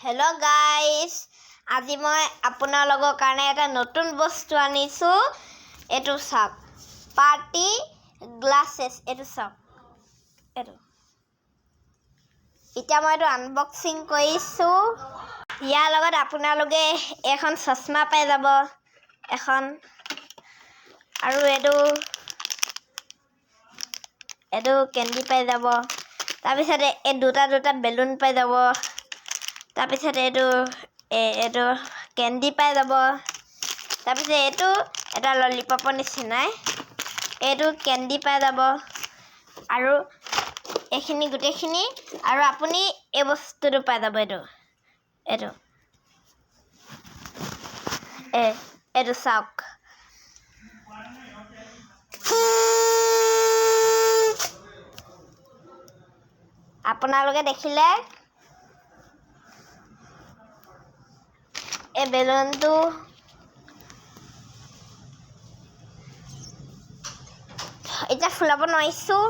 Hello' guys, আজি মই আপোনালোকৰ কাৰণে এটা নতুন বস্তু আনিছোঁ। এইটো চাওক, পাৰ্টি গ্লাছেছ। এইটো চাওক, এইটো এতিয়া মই এইটো আনবক্সিং কৰিছোঁ। ইয়াৰ লগত আপোনালোকে এখন চশমা পাই যাব এখন, আৰু এইটো কেণ্ডি পাই যাব। তাৰপিছতে এই দুটা বেলুন পাই যাব। তাৰপিছতে এইটো কেণ্ডি পাই যাব। তাৰপিছত এইটো এটা ললিপপৰ নিচিনাই, এইটো কেণ্ডি পাই যাব। আৰু এইখিনি গোটেইখিনি, আৰু আপুনি এই বস্তুটো পাই যাব। এইটো চাওক, আপোনালোকে দেখিলে এই বেলুনটো এতিয়া ফুলাব নোৱাৰিছোঁ।